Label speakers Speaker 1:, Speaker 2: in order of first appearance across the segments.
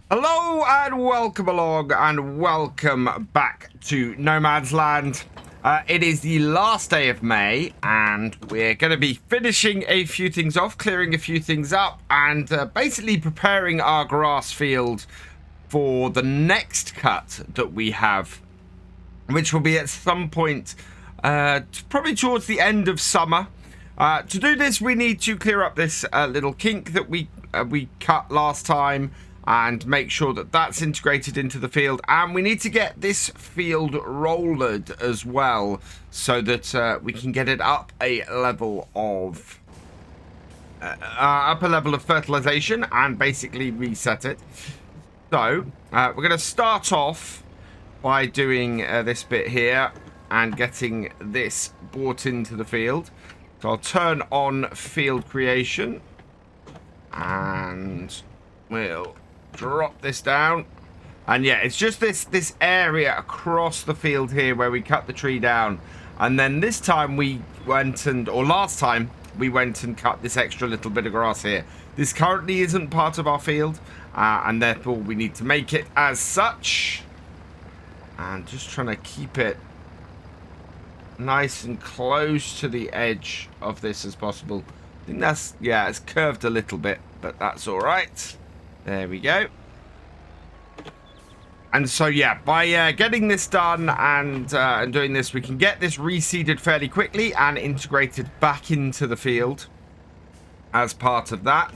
Speaker 1: Hello and welcome along and welcome back to Nomad's Land. It is the last day of May and we're going to be finishing a few things off, clearing a few things up and basically preparing our grass field for the next cut that we have, which will be at some point probably towards the end of summer. To do this, we need to clear up this little kink that we cut last time and make sure that that's integrated into the field, and we need to get this field rollered as well so that we can get it up a level of fertilization and basically reset it. So we're going to start off by doing this bit here and getting this brought into the field. So I'll turn on field creation and we'll drop this down. And yeah, it's just this area across the field here where we cut the tree down. And then this time we went and, or last time, we went and cut this extra little bit of grass here. This currently isn't part of our field, and therefore we need to make it as such. And just trying to keep it nice and close to the edge of this as possible. I think that's, yeah, it's curved a little bit, but that's all right. There we go. And so, yeah, by getting this done and doing this, we can get this reseeded fairly quickly and integrated back into the field as part of that.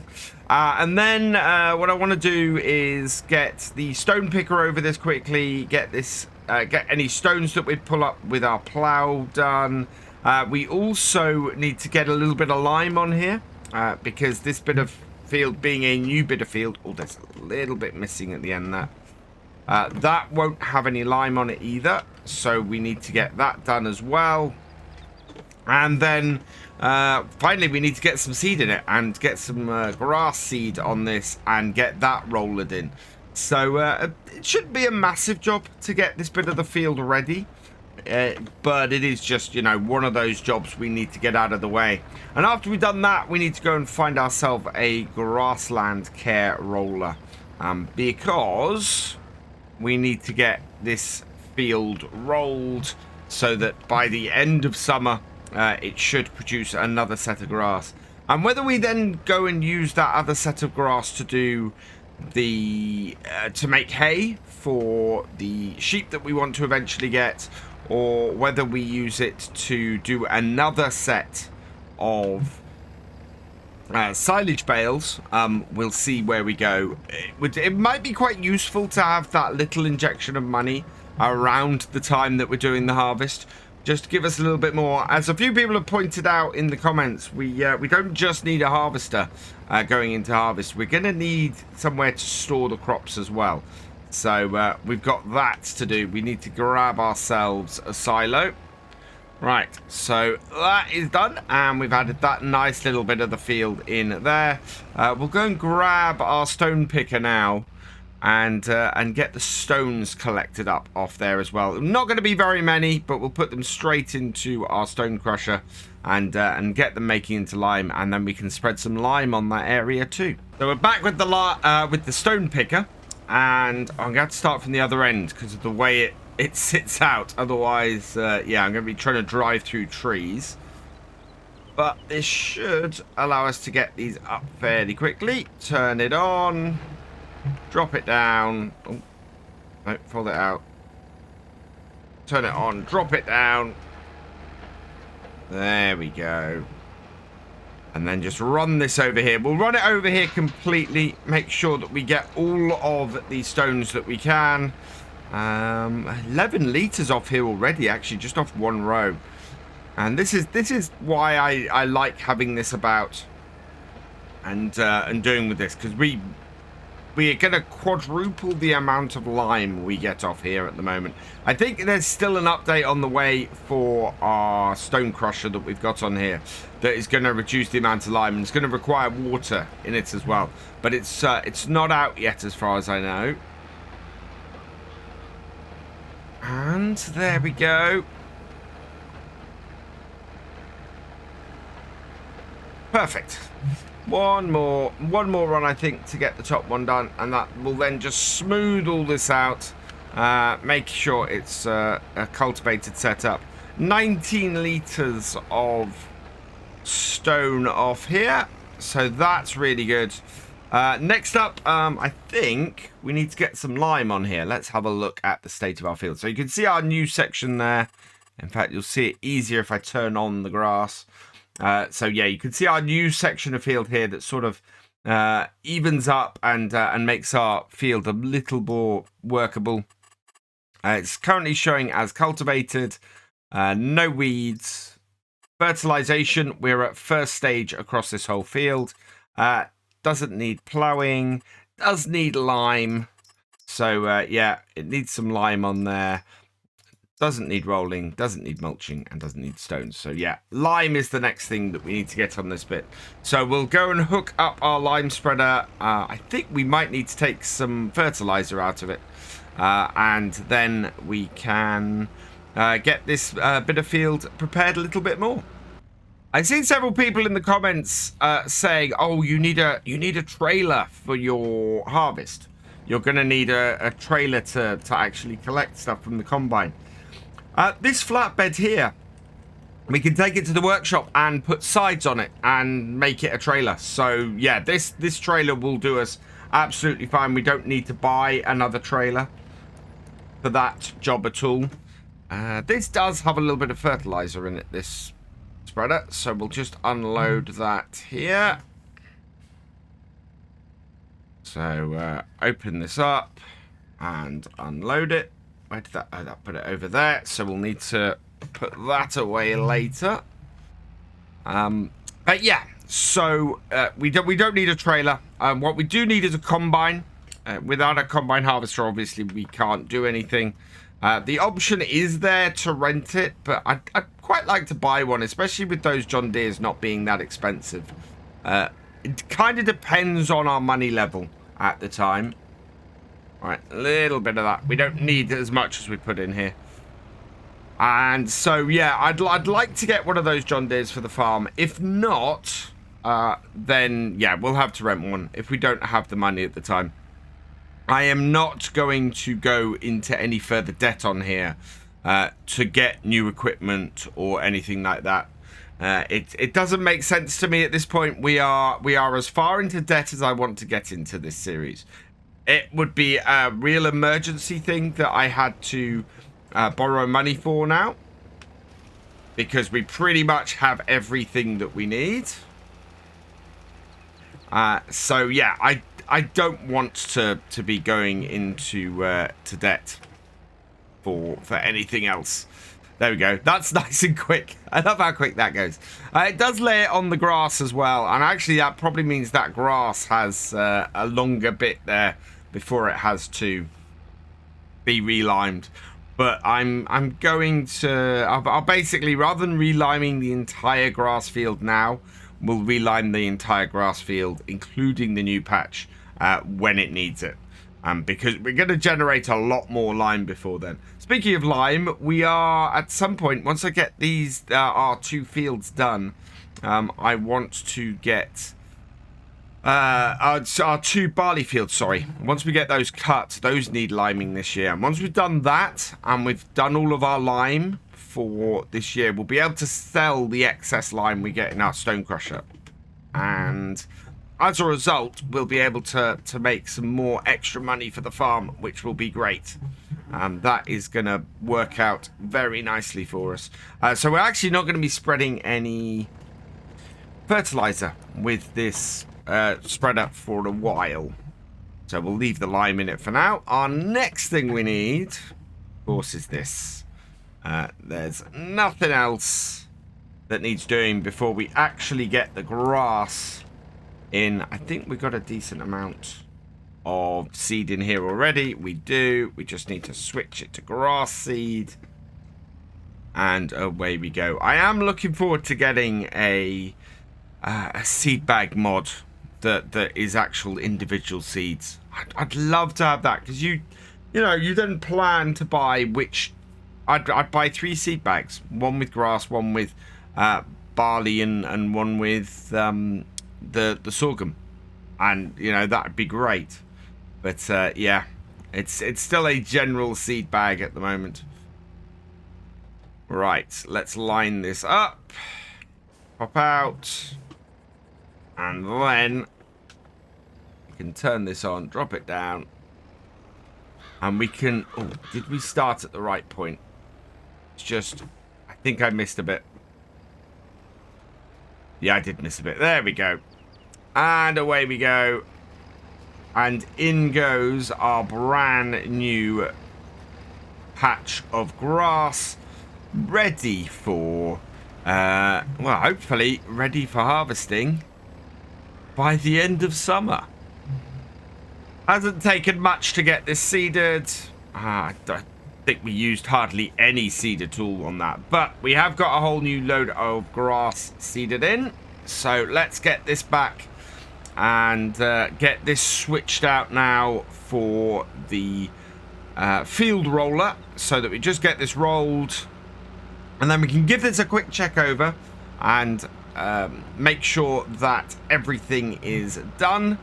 Speaker 1: And then what I want to do is get the stone picker over this quickly, get this, get any stones that we pull up with our plow done. We also need to get a little bit of lime on here because this bit of field being a new bit of field, oh, there's a little bit missing at the end there. That won't have any lime on it either, so we need to get that done as well. And then finally we need to get some seed in it and get some grass seed on this and get that rolled in. So it shouldn't be a massive job to get this bit of the field ready. But it is just, you know, one of those jobs we need to get out of the way. And after we've done that, we need to go and find ourselves a grassland care roller. Because we need to get this field rolled so that by the end of summer, it should produce another set of grass. And whether we then go and use that other set of grass to do the to make hay for the sheep that we want to eventually get, or whether we use it to do another set of silage bales, we'll see where we go. It might be quite useful to have that little injection of money around the time that we're doing the harvest, just to give us a little bit more. As a few people have pointed out in the comments, we don't just need a harvester going into harvest. We're going to need somewhere to store the crops as well. So we've got that to do. We need to grab ourselves a silo. Right, so that is done, and we've added that nice little bit of the field in there. We'll go and grab our stone picker now and get the stones collected up off there as well. Not going to be very many, but we'll put them straight into our stone crusher and get them making into lime, and then we can spread some lime on that area too. So we're back with the stone picker. And I'm going to have to start from the other end because of the way it sits out. Otherwise, yeah, I'm going to be trying to drive through trees. But this should allow us to get these up fairly quickly. Turn it on. Drop it down. Oh, no, fold it out. Turn it on. Drop it down. There we go. And then just run this over here. We'll run it over here completely. Make sure that we get all of the stones that we can. 11 litres off here already, actually, just off one row. And this is why I like having this about and doing with this, because we are going to quadruple the amount of lime we get off here at the moment. I think there's still an update on the way for our stone crusher that we've got on here that is going to reduce the amount of lime, and it's going to require water in it as well. But it's not out yet as far as I know. And there we go. Perfect. One more run, I think, to get the top one done, and that will then just smooth all this out, make sure it's a cultivated setup. 19 litres of stone off here, so that's really good. Next up, I think we need to get some lime on here. Let's have a look at the state of our field. So you can see our new section there. In fact, you'll see it easier if I turn on the grass. So yeah, you can see our new section of field here that sort of evens up and makes our field a little more workable. It's currently showing as cultivated, no weeds, fertilization. We're at first stage across this whole field. Doesn't need ploughing, does need lime. So yeah, it needs some lime on there. Doesn't need rolling, doesn't need mulching, and doesn't need stones. So yeah, lime is the next thing that we need to get on this bit. So we'll go and hook up our lime spreader. I think we might need to take some fertilizer out of it. And then we can get this bit of field prepared a little bit more. I've seen several people in the comments saying, oh, you need a trailer for your harvest. You're going to need a trailer to actually collect stuff from the combine. This flatbed here, we can take it to the workshop and put sides on it and make it a trailer. So yeah, this trailer will do us absolutely fine. We don't need to buy another trailer for that job at all. This does have a little bit of fertilizer in it, this spreader, so we'll just unload that here. So open this up and unload it. Where did that? Oh, that put it over there. So we'll need to put that away later. But yeah, so we don't need a trailer. What we do need is a combine. Without a combine harvester, obviously we can't do anything. The option is there to rent it, but I'd quite like to buy one, especially with those John Deeres not being that expensive. It kind of depends on our money level at the time. Right, a little bit of that. We don't need as much as we put in here. And so, yeah, I'd like to get one of those John Deeres for the farm. If not, then, yeah, we'll have to rent one if we don't have the money at the time. I am not going to go into any further debt on here to get new equipment or anything like that. It doesn't make sense to me at this point. We are as far into debt as I want to get into this series. It would be a real emergency thing that I had to borrow money for now, because we pretty much have everything that we need. So yeah, I don't want to be going into to debt for anything else. There we go. That's nice and quick. I love how quick that goes. It does lay it on the grass as well, and actually that probably means that grass has a longer bit there before it has to be relimed. But I'm going to... I'll basically, rather than reliming the entire grass field now, we'll relime the entire grass field, including the new patch, when it needs it. Because we're going to generate a lot more lime before then. Speaking of lime, we are, at some point, once I get these, our two fields done, I want to get... our two barley fields, sorry. Once we get those cut, those need liming this year. And once we've done that, and we've done all of our lime for this year, we'll be able to sell the excess lime we get in our stone crusher. And as a result, we'll be able to make some more extra money for the farm, which will be great. That is going to work out very nicely for us. So we're actually not going to be spreading any fertilizer with this spreader for a while. So we'll leave the lime in it for now. Our next thing we need, of course, is this. There's nothing else that needs doing before we actually get the grass in. I think we've got a decent amount of seed in here already. We do. We just need to switch it to grass seed. And away we go. I am looking forward to getting a seed bag mod that is actual individual seeds. I'd love to have that, because you then plan to buy which. I'd buy 3 seed bags, one with grass, one with barley, and one with the sorghum, and you know that'd be great. But yeah, it's still a general seed bag at the moment. Right, let's line this up. Pop out, and then we can turn this on, drop it down, and we can. Oh, did we start at the right point? It's just, I think I missed a bit. Yeah, I did miss a bit. There we go. And away we go. And in goes our brand new patch of grass. Ready for, well, hopefully ready for harvesting by the end of summer. Hasn't taken much to get this seeded. I don't think we used hardly any seeder tool on that, but we have got a whole new load of grass seeded in. So let's get this back and get this switched out now for the field roller, so that we just get this rolled, and then we can give this a quick check over and make sure that everything is done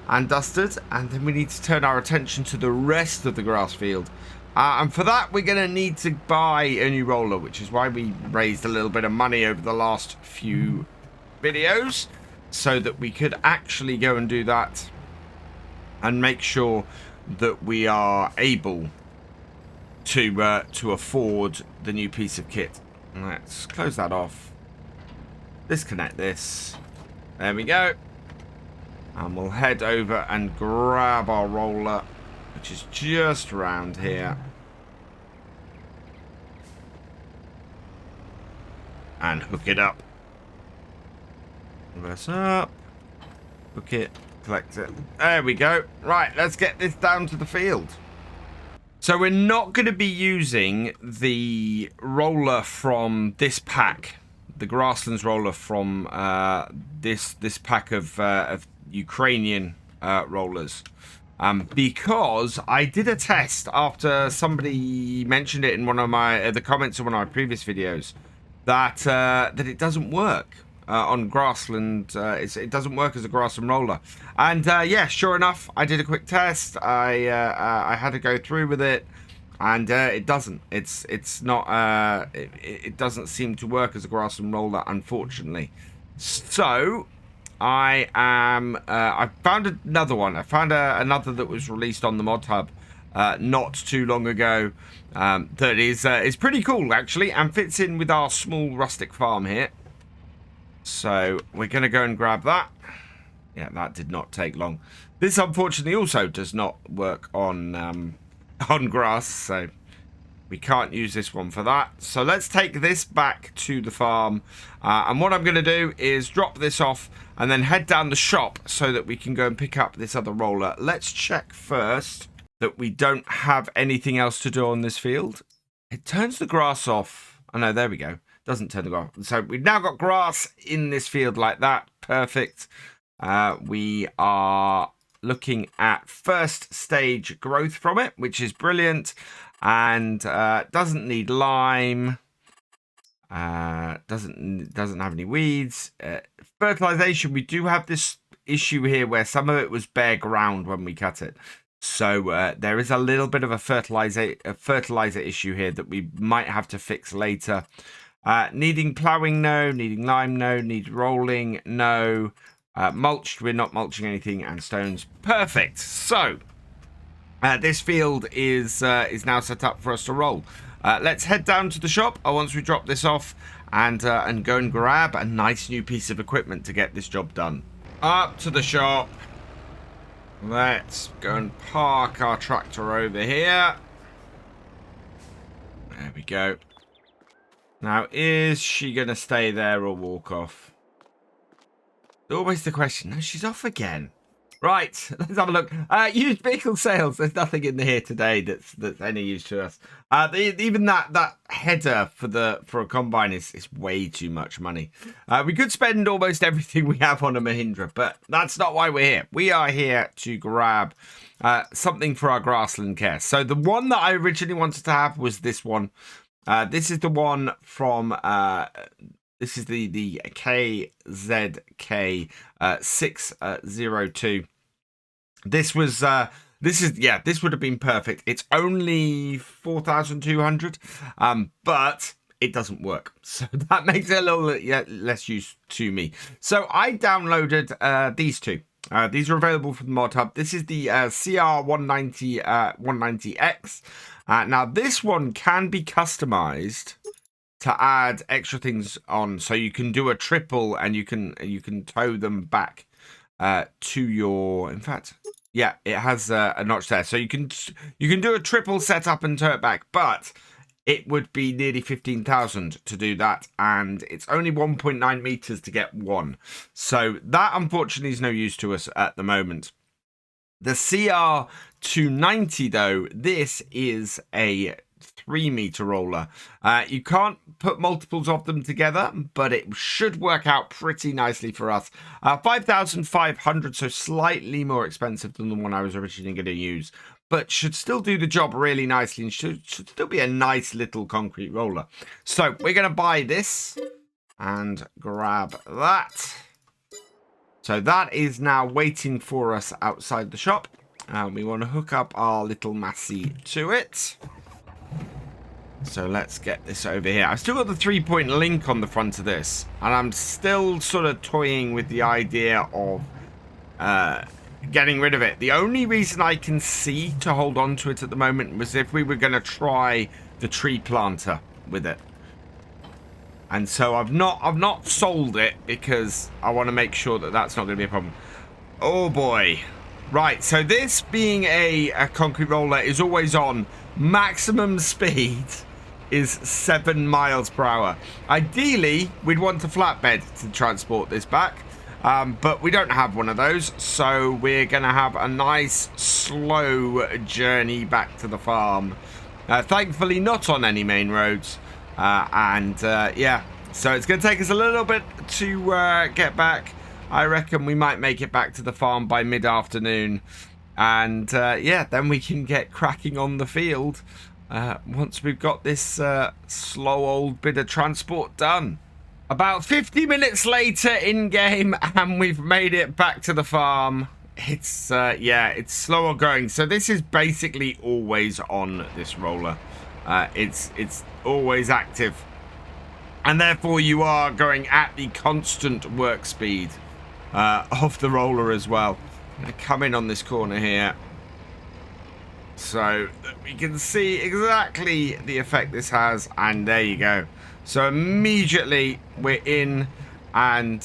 Speaker 1: and dusted, and then we need to turn our attention to the rest of the grass field. And for that, we're going to need to buy a new roller, which is why we raised a little bit of money over the last few videos, so that we could actually go and do that and make sure that we are able to afford the new piece of kit. Let's close that off. Disconnect this. There we go. And we'll head over and grab our roller, which is just around here. And hook it up. Reverse up. Hook it. Collect it. There we go. Right, let's get this down to the field. So we're not going to be using the roller from this pack. The Grasslands roller from this pack of Ukrainian rollers. Because I did a test after somebody mentioned it in one of my the comments of one of my previous videos that it doesn't work on grassland. It doesn't work as a grassland roller, and yeah, sure enough, I did a quick test. I had to go through with it, and it doesn't. It's not. It doesn't seem to work as a grassland roller, unfortunately. So I found another one. I found another that was released on the Mod Hub not too long ago. That is pretty cool actually, and fits in with our small rustic farm here. So we're going to go and grab that. Yeah, that did not take long. This unfortunately also does not work on grass, so we can't use this one for that. So let's take this back to the farm. And what I'm going to do is drop this off and then head down the shop so that we can go and pick up this other roller. Let's check first that we don't have anything else to do on this field. It turns the grass off. Oh no, there we go. Doesn't turn the grass. So we've now got grass in this field like that. Perfect. We are looking at first stage growth from it, which is brilliant. And doesn't need lime. Doesn't have any weeds. Fertilization, we do have this issue here where some of it was bare ground when we cut it. So there is a little bit of a fertilizer issue here that we might have to fix later. Needing plowing, no. Needing lime, no. Need rolling, no. Mulched, we're not mulching anything. And stones, perfect. So this field is now set up for us to roll. Let's head down to the shop once we drop this off and go and grab a nice new piece of equipment to get this job done. Up to the shop. Let's go and park our tractor over here. There we go. Now, is she going to stay there or walk off? Always the question. No, she's off again. Right, let's have a look. Used vehicle sales. There's nothing in here today that's any use to us. Even that header for a combine is way too much money. We could spend almost everything we have on a Mahindra, but that's not why we're here. We are here to grab something for our grassland care. So the one that I originally wanted to have was this one. This is the one from This is the KZK 602. This was this would have been perfect. It's only 4,200, but it doesn't work, so that makes it a little less use to me. So I downloaded these two. These are available from the mod hub. This is the CR190 190X. Now this one can be customized to add extra things on, so you can do a triple and you can tow them back to your. In fact, yeah, it has a notch there, so you can do a triple setup and tow it back, but it would be nearly 15,000 to do that, and it's only 1.9 meters to get one, so that unfortunately is no use to us at the moment. The CR290 though, this is a 3-meter roller. You can't put multiples of them together, but it should work out pretty nicely for us. 5,500, so slightly more expensive than the one I was originally going to use, but should still do the job really nicely and should still be a nice little concrete roller. So we're going to buy this and grab that. So that is now waiting for us outside the shop. We want to hook up our little Massey to it. So let's get this over here. I've still got the 3-point link on the front of this, and I'm still sort of toying with the idea of getting rid of it. The only reason I can see to hold on to it at the moment was if we were going to try the tree planter with it. And so I've not sold it because I want to make sure that that's not going to be a problem. Oh boy. Right, so this being a concrete roller is always on. Maximum speed is 7 miles per hour. Ideally, we'd want a flatbed to transport this back, but we don't have one of those, so we're going to have a nice slow journey back to the farm. Thankfully, not on any main roads, yeah, so it's going to take us a little bit to get back. I reckon we might make it back to the farm by mid-afternoon, and yeah, then we can get cracking on the field once we've got this slow old bit of transport done. About 50 minutes later in game, and we've made it back to the farm. It's yeah, it's slower going, so this is basically always on, this roller. It's always active, and therefore you are going at the constant work speed of the roller as well. I'm going to come in on this corner here so that we can see exactly the effect this has, and there you go. So immediately we're in, and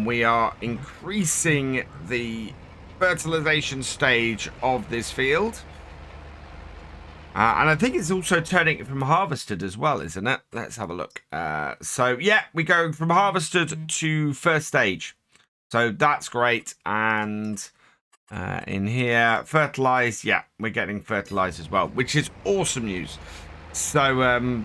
Speaker 1: we are increasing the fertilization stage of this field. And I think it's also turning it from harvested as well, isn't it? Let's have a look. So yeah, we go from harvested to first stage. So that's great. And in here, fertilized. Yeah, we're getting fertilized as well, which is awesome news. So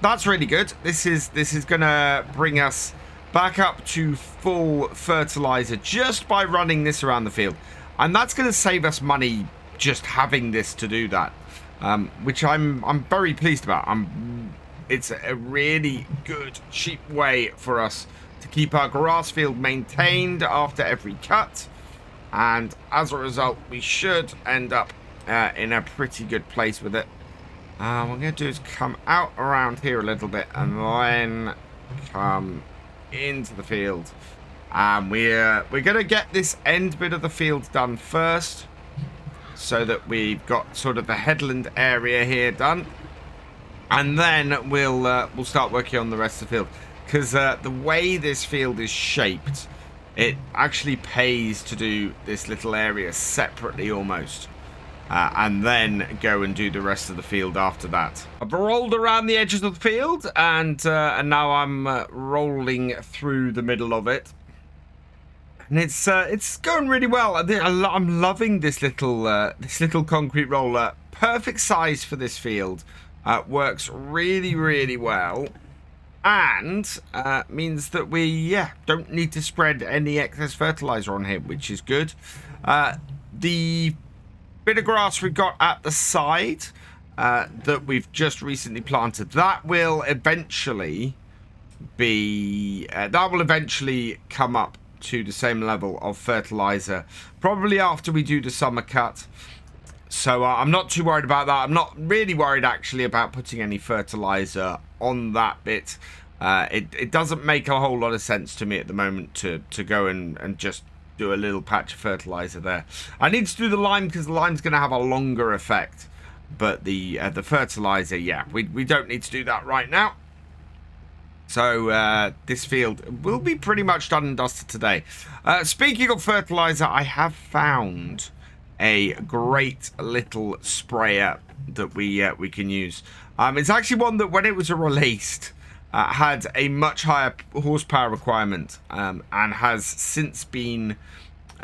Speaker 1: that's really good. This is going to bring us back up to full fertilizer just by running this around the field. And that's going to save us money just having this to do that. Which I'm very pleased about. It's a really good, cheap way for us to keep our grass field maintained after every cut, and as a result, we should end up in a pretty good place with it. What I'm going to do is come out around here a little bit, and then come into the field. We're going to get this end bit of the field done first, so that we've got sort of the headland area here done, and then we'll start working on the rest of the field, because the way this field is shaped, it actually pays to do this little area separately almost, and then go and do the rest of the field after that. I've rolled around the edges of the field, and now I'm rolling through the middle of it. And it's going really well. I'm loving this little concrete roller. Perfect size for this field. Works really, really well, and means that we don't need to spread any excess fertilizer on here, which is good. The bit of grass we've got at the side that we've just recently planted, that will eventually be that will eventually come up to the same level of fertilizer, probably after we do the summer cut. So I'm not too worried about that. I'm not really worried actually about putting any fertilizer on that bit. It doesn't make a whole lot of sense to me at the moment to go and just do a little patch of fertilizer there. I need to do the lime because the lime's going to have a longer effect. But the fertilizer, yeah, we don't need to do that right now. So this field will be pretty much done and dusted today. Speaking of fertilizer, I have found a great little sprayer that we can use. It's actually one that when it was released had a much higher horsepower requirement and has since been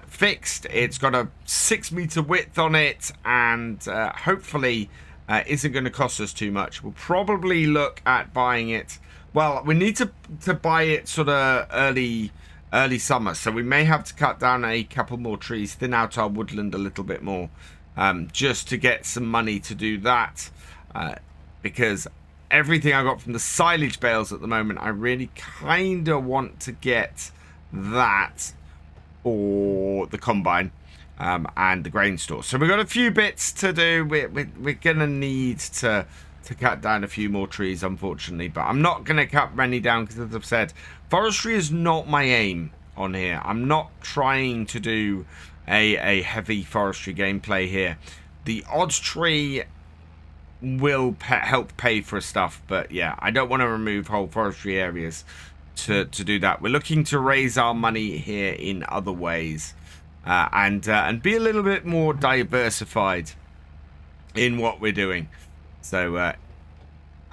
Speaker 1: fixed. It's got a 6-meter width on it and hopefully isn't going to cost us too much. We'll probably look at buying it. Well, we need to buy it sort of early summer, so we may have to cut down a couple more trees, thin out our woodland a little bit more, just to get some money to do that, because everything I got from the silage bales at the moment, I really kind of want to get that for the combine and the grain store. So we've got a few bits to do. We're gonna need to cut down a few more trees, unfortunately, but I'm not gonna cut many down because, as I've said, forestry is not my aim on here. I'm not trying to do a heavy forestry gameplay here. The odd tree will help pay for stuff, but yeah, I don't want to remove whole forestry areas to do that. We're looking to raise our money here in other ways, and be a little bit more diversified in what we're doing. So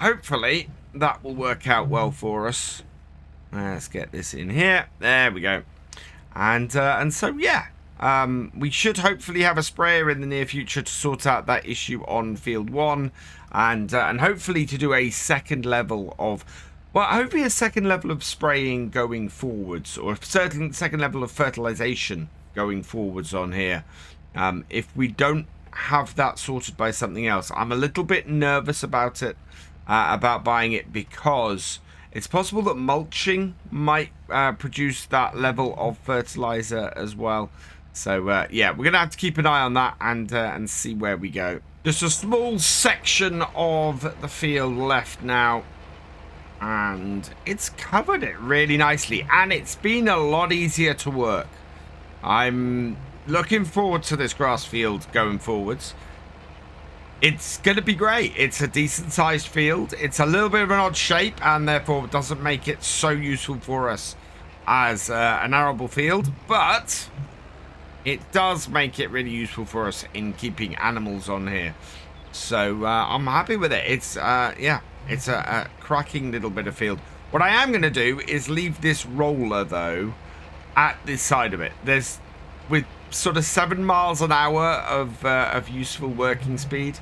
Speaker 1: hopefully that will work out well for us. Let's get this in here. There we go. And so yeah, we should hopefully have a sprayer in the near future to sort out that issue on field 1, and hopefully to do a second level of, well, hopefully a second level of spraying going forwards, or a certain second level of fertilization going forwards on here. If we don't have that sorted by something else, I'm a little bit nervous about it, about buying it, because it's possible that mulching might produce that level of fertilizer as well. So yeah, we're gonna have to keep an eye on that and see where we go. Just a small section of the field left now, and it's covered it really nicely, and it's been a lot easier to work. I'm looking forward to this grass field going forwards. It's going to be great. It's a decent sized field. It's a little bit of an odd shape, and therefore doesn't make it so useful for us as an arable field, but it does make it really useful for us in keeping animals on here. So I'm happy with it. It's yeah, it's a cracking little bit of field. What I am going to do is leave this roller though at this side of it. There's, with sort of 7 miles an hour of useful working speed,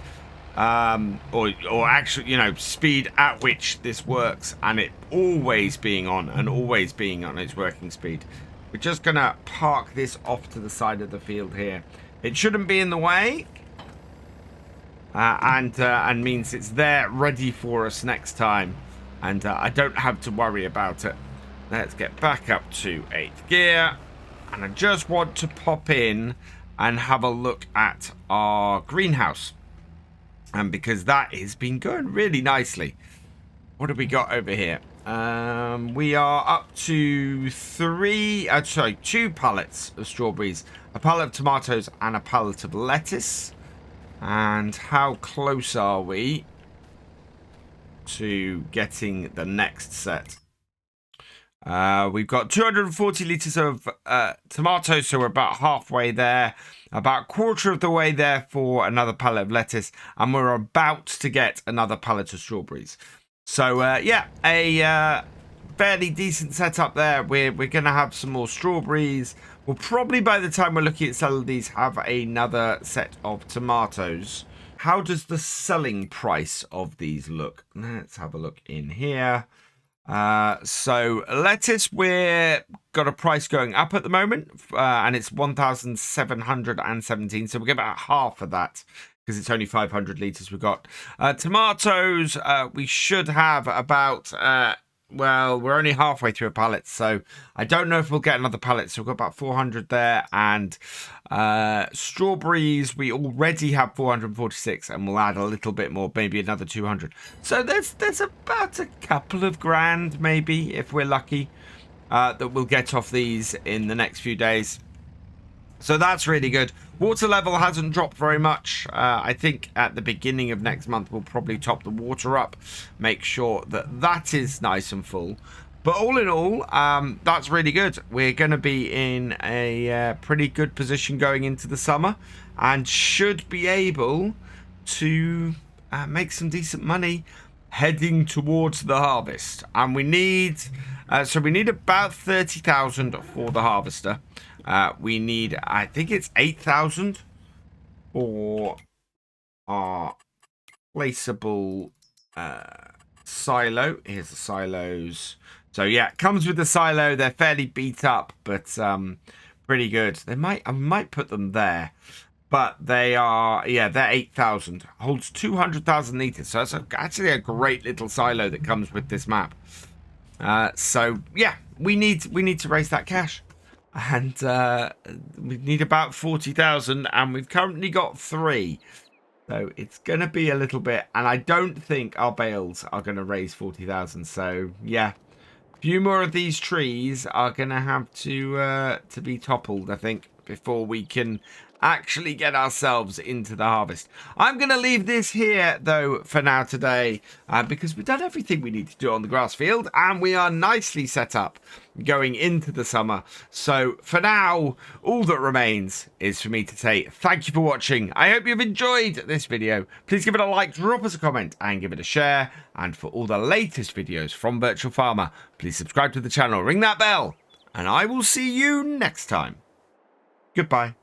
Speaker 1: or actually, you know, speed at which this works, and it always being on its working speed. We're just gonna park this off to the side of the field here. It shouldn't be in the way, and means it's there ready for us next time, and I don't have to worry about it. Let's get back up to 8th gear. And I just want to pop in and have a look at our greenhouse. And because that has been going really nicely. What have we got over here? We are up to 2 pallets of strawberries, a pallet of tomatoes, and a pallet of lettuce. And how close are we to getting the next set? We've got 240 litres of tomatoes, so we're about halfway there. About a quarter of the way there for another pallet of lettuce, and we're about to get another pallet of strawberries. So yeah, a fairly decent setup there. We're going to have some more strawberries. We'll probably, by the time we're looking at selling these, have another set of tomatoes. How does the selling price of these look? Let's have a look in here. So lettuce, we're got a price going up at the moment, and it's 1,717, so we'll get about half of that because it's only 500 litres we've got. Tomatoes, we should have about well, we're only halfway through a pallet, so I don't know if we'll get another pallet. So we've got about 400 there, and strawberries, we already have 446, and we'll add a little bit more, maybe another 200. So there's about a couple of grand, maybe, if we're lucky, that we'll get off these in the next few days. So that's really good. Water level hasn't dropped very much. I think at the beginning of next month, we'll probably top the water up. Make sure that that is nice and full. But all in all, that's really good. We're going to be in a pretty good position going into the summer. And should be able to make some decent money heading towards the harvest. And we need... so we need about 30,000 for the harvester. We need, I think it's 8,000 for our placeable silo. Here's the silos. So yeah, it comes with the silo. They're fairly beat up, but pretty good. I might put them there, but they are, yeah, they're 8,000. Holds 200,000 liters. So that's actually a great little silo that comes with this map. So yeah, we need to raise that cash. And we need about 40,000, and we've currently got 3. So it's going to be a little bit, and I don't think our bales are going to raise 40,000. So yeah, a few more of these trees are going to have to be toppled, I think, before we can actually get ourselves into the harvest. I'm going to leave this here, though, for now today, because we've done everything we need to do on the grass field, and we are nicely set up going into the summer. So for now, all that remains is for me to say thank you for watching. I hope you've enjoyed this video. Please give it a like, drop us a comment, and give it a share. And for all the latest videos from Virtual Farmer, please subscribe to the channel, ring that bell, and I will see you next time. Goodbye.